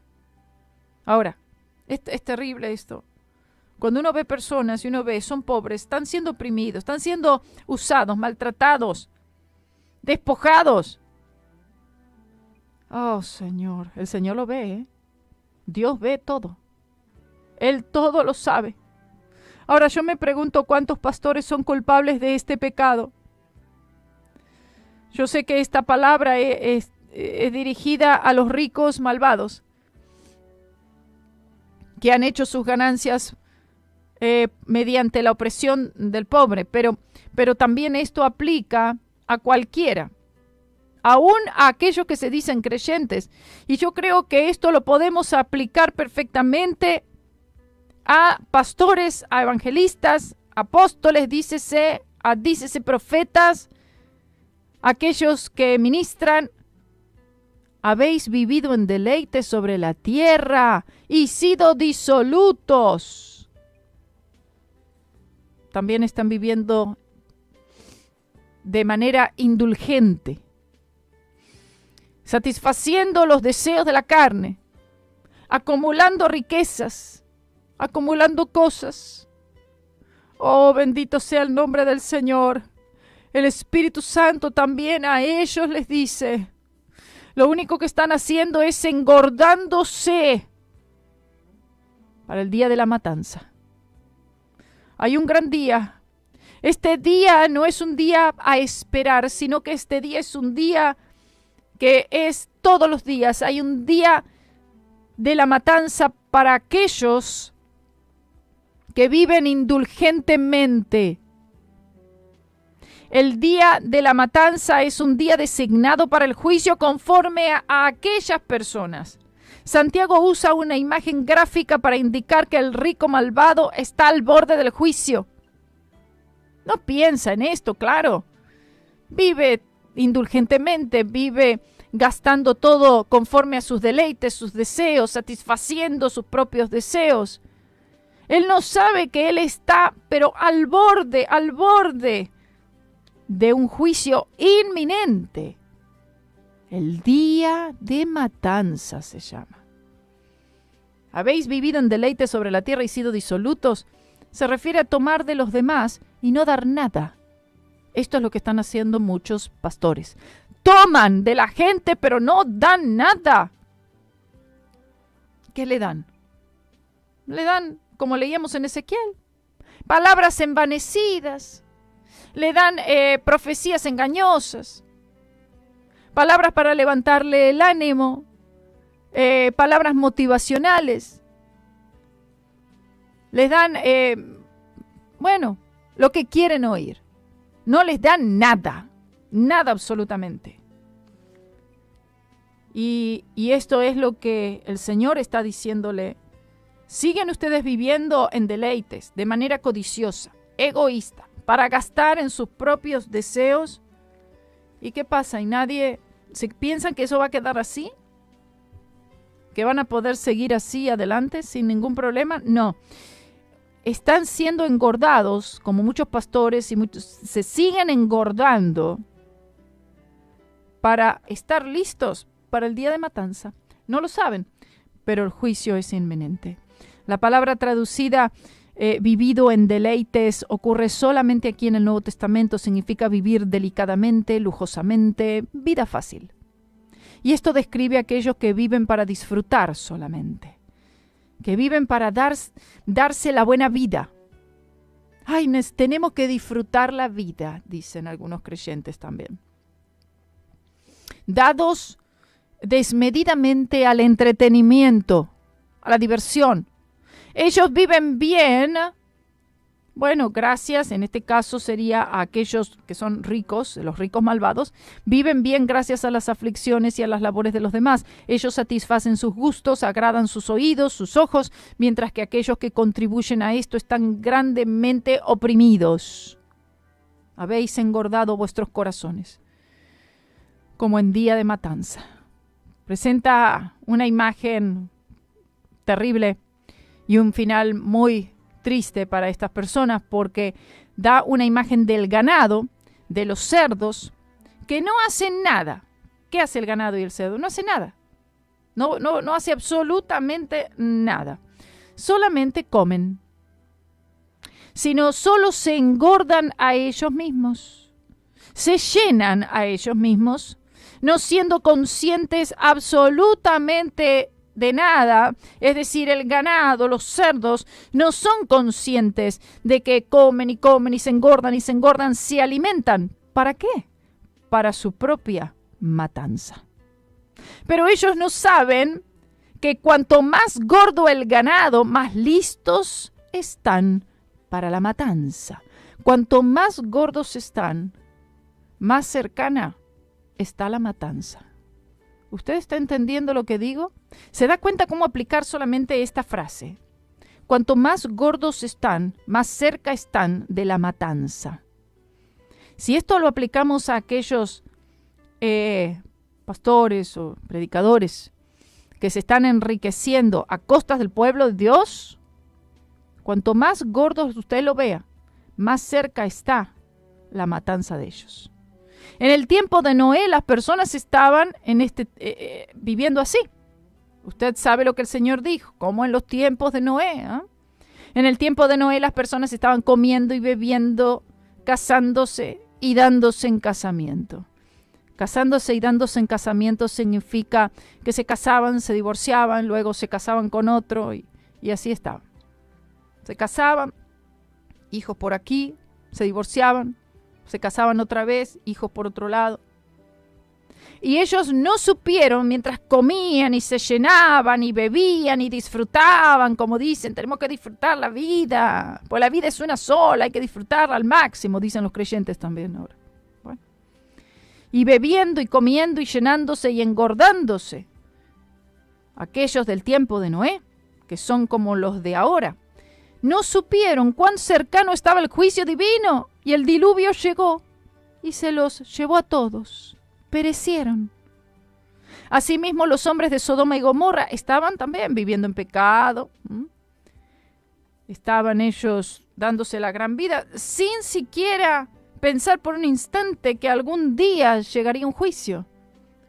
Ahora, es terrible esto. Cuando uno ve personas y uno ve, son pobres, están siendo oprimidos, están siendo usados, maltratados, despojados. Oh, Señor, el Señor lo ve, ¿eh? Dios ve todo. Él todo lo sabe. Ahora yo me pregunto cuántos pastores son culpables de este pecado. Yo sé que esta palabra es dirigida a los ricos malvados que han hecho sus ganancias mediante la opresión del pobre, pero también esto aplica a cualquiera, aún a aquellos que se dicen creyentes. Y yo creo que esto lo podemos aplicar perfectamente a pastores, a evangelistas, apóstoles, dícese profetas, aquellos que ministran. Habéis vivido en deleite sobre la tierra y sido disolutos. También están viviendo de manera indulgente, satisfaciendo los deseos de la carne, acumulando riquezas, acumulando cosas. Oh, bendito sea el nombre del Señor. El Espíritu Santo también a ellos les dice, lo único que están haciendo es engordándose para el día de la matanza. Hay un gran día. Este día no es un día a esperar, sino que este día es un día que es todos los días. Hay un día de la matanza para aquellos que viven indulgentemente. El día de la matanza es un día designado para el juicio conforme a aquellas personas. Santiago usa una imagen gráfica para indicar que el rico malvado está al borde del juicio. No piensa en esto, claro. Vive indulgentemente, vive gastando todo conforme a sus deleites, sus deseos, satisfaciendo sus propios deseos. Él no sabe que él está, pero al borde de un juicio inminente. El día de matanza se llama. Habéis vivido en deleite sobre la tierra y sido disolutos. Se refiere a tomar de los demás y no dar nada. Esto es lo que están haciendo muchos pastores. Toman de la gente, pero no dan nada. ¿Qué le dan? Le dan, como leíamos en Ezequiel, palabras envanecidas. Le dan profecías engañosas. Palabras para levantarle el ánimo. Palabras motivacionales. Les dan, lo que quieren oír. No les dan nada. Nada absolutamente. Y esto es lo que el Señor está diciéndole. Siguen ustedes viviendo en deleites, de manera codiciosa, egoísta, para gastar en sus propios deseos. ¿Y qué pasa? ¿Y nadie se piensan que eso va a quedar así? ¿Que van a poder seguir así adelante sin ningún problema? No. Están siendo engordados, como muchos pastores y muchos se siguen engordando para estar listos para el día de matanza. No lo saben, pero el juicio es inminente. La palabra traducida vivido en deleites ocurre solamente aquí en el Nuevo Testamento. Significa vivir delicadamente, lujosamente, vida fácil. Y esto describe a aquellos que viven para disfrutar solamente, que viven para darse la buena vida. Ay, tenemos que disfrutar la vida, dicen algunos creyentes también. Dados desmedidamente al entretenimiento, a la diversión. Ellos viven bien, bueno, gracias, en este caso sería a aquellos que son ricos, los ricos malvados, viven bien gracias a las aflicciones y a las labores de los demás. Ellos satisfacen sus gustos, agradan sus oídos, sus ojos, mientras que aquellos que contribuyen a esto están grandemente oprimidos. Habéis engordado vuestros corazones, como en día de matanza. Presenta una imagen terrible y un final muy triste para estas personas, porque da una imagen del ganado, de los cerdos, que no hacen nada. ¿Qué hace el ganado y el cerdo? No hace nada. No hace absolutamente nada. Solamente comen. Sino solo se engordan a ellos mismos. Se llenan a ellos mismos, no siendo conscientes absolutamente de nada. Es decir, el ganado, los cerdos, no son conscientes de que comen y comen y se engordan, se alimentan. ¿Para qué? Para su propia matanza. Pero ellos no saben que cuanto más gordo el ganado, más listos están para la matanza. Cuanto más gordos están, más cercana está la matanza. ¿Usted está entendiendo lo que digo? ¿Se da cuenta cómo aplicar solamente esta frase? Cuanto más gordos están, más cerca están de la matanza. Si esto lo aplicamos a aquellos pastores o predicadores que se están enriqueciendo a costas del pueblo de Dios, cuanto más gordos usted lo vea, más cerca está la matanza de ellos. En el tiempo de Noé, las personas estaban viviendo así. Usted sabe lo que el Señor dijo, como en los tiempos de Noé. En el tiempo de Noé, las personas estaban comiendo y bebiendo, casándose y dándose en casamiento. Casándose y dándose en casamiento significa que se casaban, se divorciaban, luego se casaban con otro y así estaban. Se casaban, hijos por aquí, se divorciaban, se casaban otra vez, hijos por otro lado. Y ellos no supieron, mientras comían y se llenaban y bebían y disfrutaban, como dicen, tenemos que disfrutar la vida, pues la vida es una sola, hay que disfrutarla al máximo, dicen los creyentes también ahora. Bueno. Y bebiendo y comiendo y llenándose y engordándose. Aquellos del tiempo de Noé, que son como los de ahora, no supieron cuán cercano estaba el juicio divino y el diluvio llegó y se los llevó a todos. Perecieron. Asimismo, los hombres de Sodoma y Gomorra estaban también viviendo en pecado. Estaban ellos dándose la gran vida sin siquiera pensar por un instante que algún día llegaría un juicio.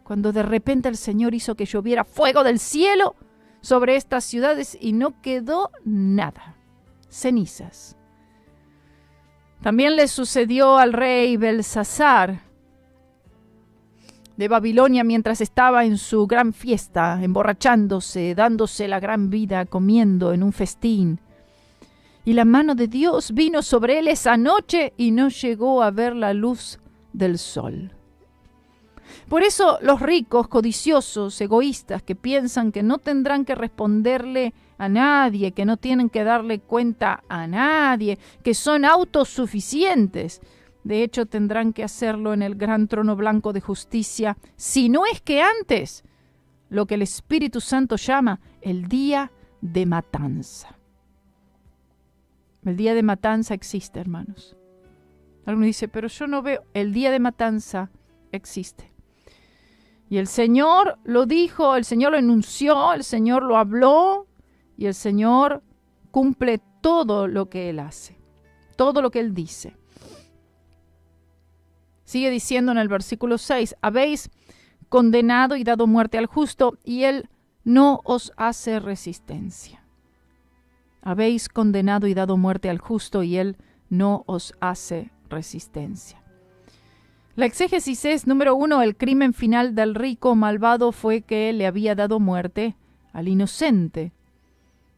Cuando de repente el Señor hizo que lloviera fuego del cielo sobre estas ciudades y no quedó nada. Cenizas. También le sucedió al rey Belsasar de Babilonia mientras estaba en su gran fiesta, emborrachándose, dándose la gran vida, comiendo en un festín. Y la mano de Dios vino sobre él esa noche y no llegó a ver la luz del sol. Por eso los ricos, codiciosos, egoístas, que piensan que no tendrán que responderle a nadie, que no tienen que darle cuenta a nadie, que son autosuficientes, de hecho tendrán que hacerlo en el gran trono blanco de justicia, si no es que antes, lo que el Espíritu Santo llama el día de matanza. El día de matanza existe, hermanos. Alguno dice, pero yo no veo. El día de matanza existe. Y el Señor lo dijo, el Señor lo enunció, el Señor lo habló y el Señor cumple todo lo que Él hace, todo lo que Él dice. Sigue diciendo en el versículo 6, habéis condenado y dado muerte al justo y Él no os hace resistencia. Habéis condenado y dado muerte al justo y Él no os hace resistencia. La exégesis es, número 1, el crimen final del rico malvado fue que le había dado muerte al inocente.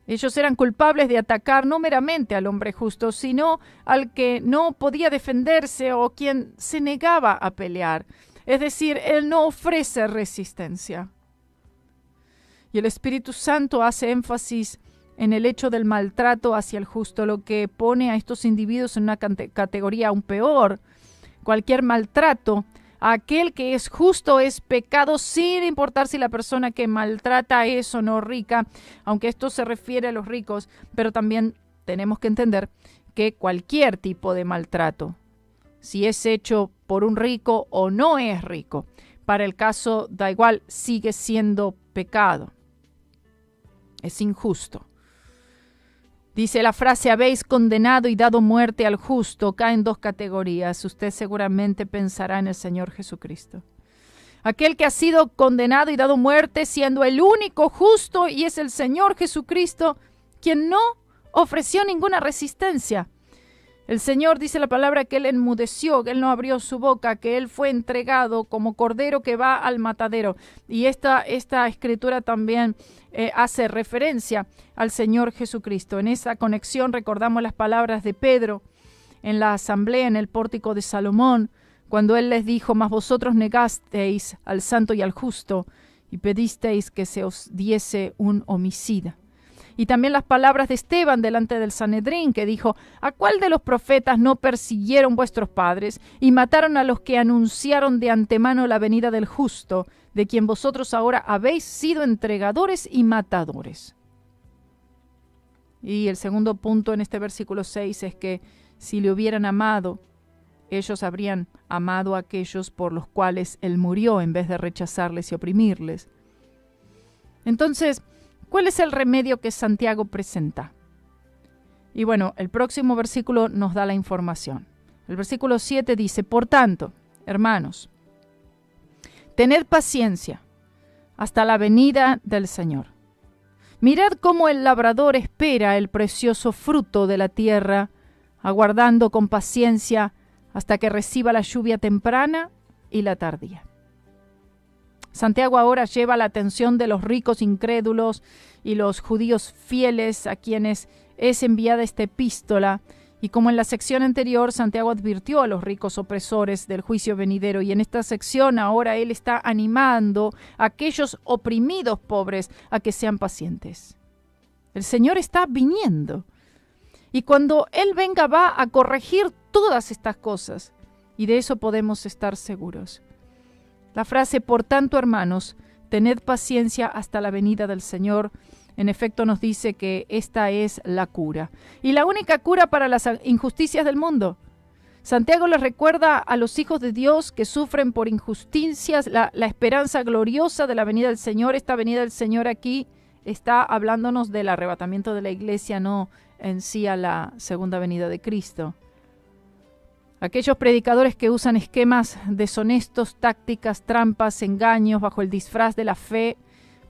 Ellos eran culpables de atacar no meramente al hombre justo, sino al que no podía defenderse o quien se negaba a pelear. Es decir, él no ofrece resistencia. Y el Espíritu Santo hace énfasis en el hecho del maltrato hacia el justo, lo que pone a estos individuos en una categoría aún peor. Cualquier maltrato a aquel que es justo es pecado, sin importar si la persona que maltrata es o no rica, aunque esto se refiere a los ricos, pero también tenemos que entender que cualquier tipo de maltrato, si es hecho por un rico o no es rico, para el caso da igual, sigue siendo pecado. Es injusto. Dice la frase, habéis condenado y dado muerte al justo, cae en dos categorías. Usted seguramente pensará en el Señor Jesucristo. Aquel que ha sido condenado y dado muerte siendo el único justo, y es el Señor Jesucristo, quien no ofreció ninguna resistencia. El Señor, dice la palabra, que Él enmudeció, que Él no abrió su boca, que Él fue entregado como cordero que va al matadero. Y esta escritura también hace referencia al Señor Jesucristo. En esa conexión recordamos las palabras de Pedro en la asamblea en el pórtico de Salomón, cuando Él les dijo, mas vosotros negasteis al santo y al justo, y pedisteis que se os diese un homicida. Y también las palabras de Esteban delante del Sanedrín, que dijo, ¿a cuál de los profetas no persiguieron vuestros padres y mataron a los que anunciaron de antemano la venida del justo, de quien vosotros ahora habéis sido entregadores y matadores? Y el segundo punto en este versículo 6 es que si le hubieran amado, ellos habrían amado a aquellos por los cuales Él murió en vez de rechazarles y oprimirles. Entonces, ¿cuál es el remedio que Santiago presenta? Y bueno, el próximo versículo nos da la información. El versículo 7 dice, por tanto, hermanos, tened paciencia hasta la venida del Señor. Mirad cómo el labrador espera el precioso fruto de la tierra, aguardando con paciencia hasta que reciba la lluvia temprana y la tardía. Santiago ahora lleva la atención de los ricos incrédulos y los judíos fieles a quienes es enviada esta epístola, y como en la sección anterior Santiago advirtió a los ricos opresores del juicio venidero, y en esta sección ahora él está animando a aquellos oprimidos pobres a que sean pacientes. El Señor está viniendo, y cuando Él venga va a corregir todas estas cosas, y de eso podemos estar seguros. La frase, por tanto, hermanos, tened paciencia hasta la venida del Señor, en efecto nos dice que esta es la cura. Y la única cura para las injusticias del mundo. Santiago les recuerda a los hijos de Dios que sufren por injusticias la esperanza gloriosa de la venida del Señor. Esta venida del Señor aquí está hablándonos del arrebatamiento de la iglesia, no en sí a la segunda venida de Cristo. Aquellos predicadores que usan esquemas deshonestos, tácticas, trampas, engaños bajo el disfraz de la fe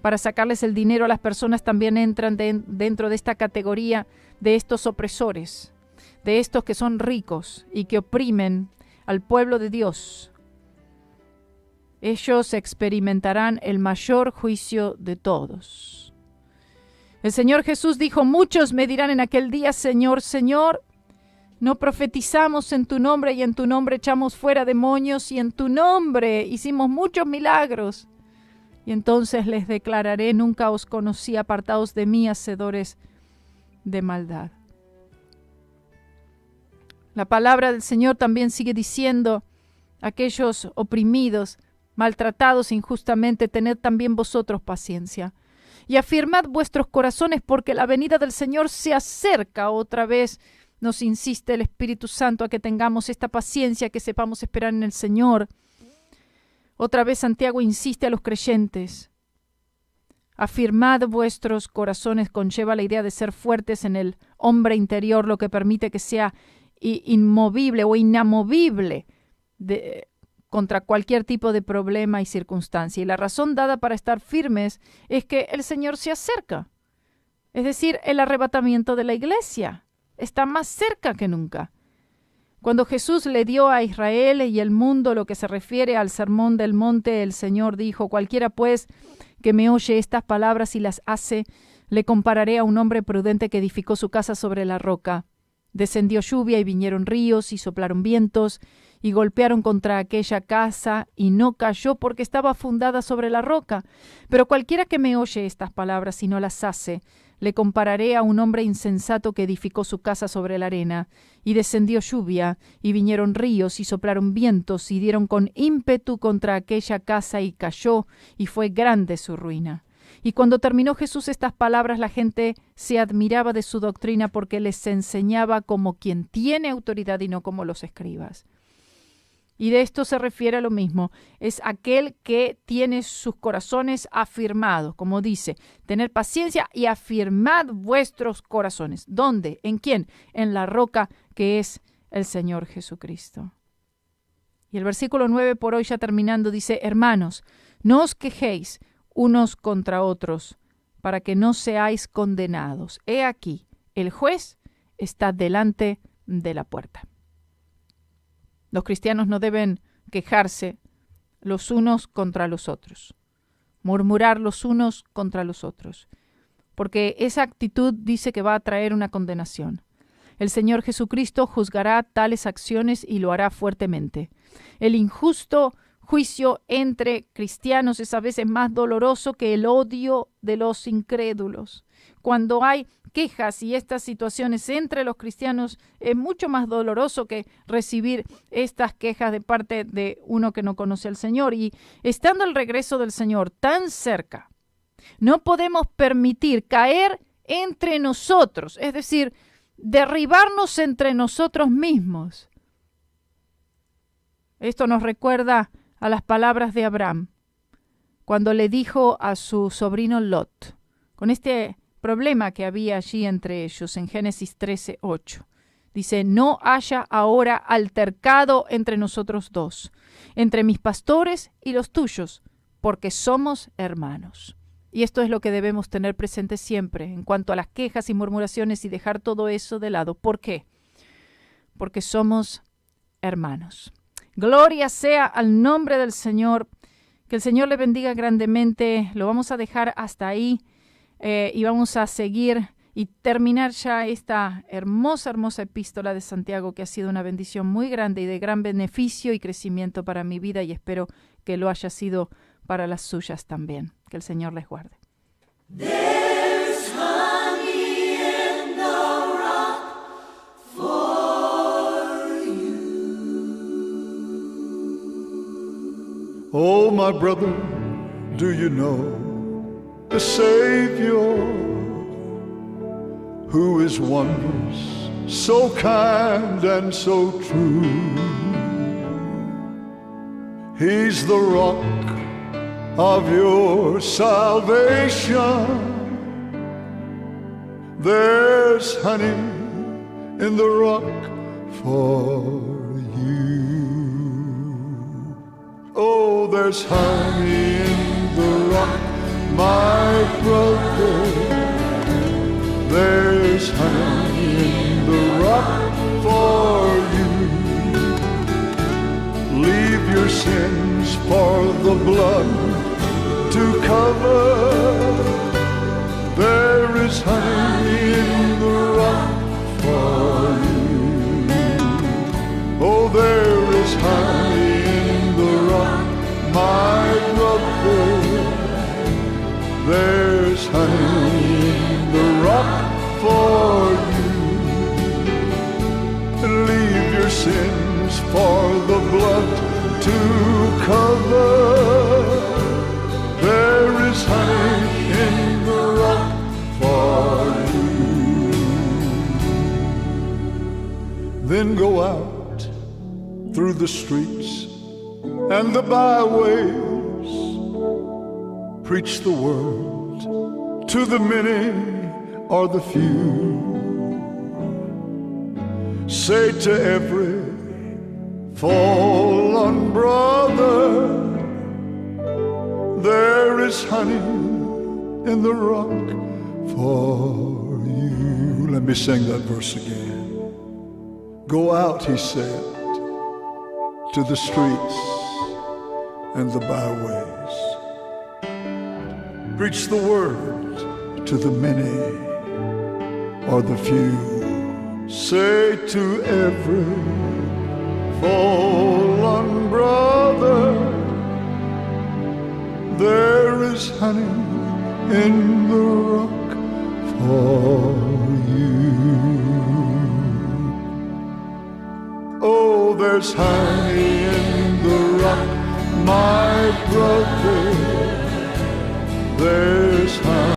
para sacarles el dinero a las personas también entran dentro de esta categoría de estos opresores, de estos que son ricos y que oprimen al pueblo de Dios. Ellos experimentarán el mayor juicio de todos. El Señor Jesús dijo, muchos me dirán en aquel día, Señor, Señor, no profetizamos en tu nombre y en tu nombre echamos fuera demonios y en tu nombre hicimos muchos milagros. Y entonces les declararé, nunca os conocí, apartaos de mí, hacedores de maldad. La palabra del Señor también sigue diciendo, aquellos oprimidos, maltratados injustamente, tened también vosotros paciencia. Y afirmad vuestros corazones porque la venida del Señor se acerca. Otra vez nos insiste el Espíritu Santo a que tengamos esta paciencia, que sepamos esperar en el Señor. Otra vez Santiago insiste a los creyentes. Afirmad vuestros corazones conlleva la idea de ser fuertes en el hombre interior, lo que permite que sea inmovible o inamovible contra cualquier tipo de problema y circunstancia. Y la razón dada para estar firmes es que el Señor se acerca. Es decir, el arrebatamiento de la iglesia está más cerca que nunca. Cuando Jesús le dio a Israel y el mundo lo que se refiere al sermón del monte, el Señor dijo, cualquiera pues que me oye estas palabras y las hace, le compararé a un hombre prudente que edificó su casa sobre la roca. Descendió lluvia y vinieron ríos y soplaron vientos y golpearon contra aquella casa, y no cayó porque estaba fundada sobre la roca. Pero cualquiera que me oye estas palabras y no las hace, le compararé a un hombre insensato que edificó su casa sobre la arena, y descendió lluvia, y vinieron ríos, y soplaron vientos, y dieron con ímpetu contra aquella casa, y cayó, y fue grande su ruina. Y cuando terminó Jesús estas palabras, la gente se admiraba de su doctrina, porque les enseñaba como quien tiene autoridad y no como los escribas. Y de esto se refiere a lo mismo, es aquel que tiene sus corazones afirmados, como dice, tener paciencia y afirmad vuestros corazones. ¿Dónde? ¿En quién? En la roca que es el Señor Jesucristo. Y el versículo 9, por hoy ya terminando, dice, hermanos, no os quejéis unos contra otros, para que no seáis condenados. He aquí, el juez está delante de la puerta. Los cristianos no deben quejarse los unos contra los otros, murmurar los unos contra los otros, porque esa actitud dice que va a traer una condenación. El Señor Jesucristo juzgará tales acciones y lo hará fuertemente. El injusto juicio entre cristianos es a veces más doloroso que el odio de los incrédulos. Cuando hay quejas y estas situaciones entre los cristianos, es mucho más doloroso que recibir estas quejas de parte de uno que no conoce al Señor. Y estando el regreso del Señor tan cerca, no podemos permitir caer entre nosotros, es decir, derribarnos entre nosotros mismos. Esto nos recuerda a las palabras de Abraham, cuando le dijo a su sobrino Lot, con este problema que había allí entre ellos en Génesis 13:8. Dice, no haya ahora altercado entre nosotros dos, entre mis pastores y los tuyos, porque somos hermanos. Y esto es lo que debemos tener presente siempre en cuanto a las quejas y murmuraciones y dejar todo eso de lado. ¿Por qué? Porque somos hermanos. Gloria sea al nombre del Señor. Que el Señor le bendiga grandemente. Lo vamos a dejar hasta ahí y vamos a seguir y terminar ya esta hermosa epístola de Santiago, que ha sido una bendición muy grande y de gran beneficio y crecimiento para mi vida, y espero que lo haya sido para las suyas también. Que el Señor les guarde. Oh, my brother, do you know the Savior who is wondrous, so kind and so true? He's the rock of your salvation. There's honey in the rock for you. Oh, there's honey in the rock, my brother. There's honey in the rock for you. Leave your sins for the blood to cover. There is honey in the rock for you. Oh, there is honey in the rock, my brother. There's honey in the rock for you. Leave your sins for the blood to cover. There is honey in the rock for you. Then go out through the streets and the byways, preach the word to the many or the few. Say to every fallen brother, there is honey in the rock for you. Let me sing that verse again. Go out, he said, to the streets and the byways. Preach the word to the many or the few. Say to every fallen brother, there is honey in the rock for you. Oh, there's honey in the rock, my brother, there's honey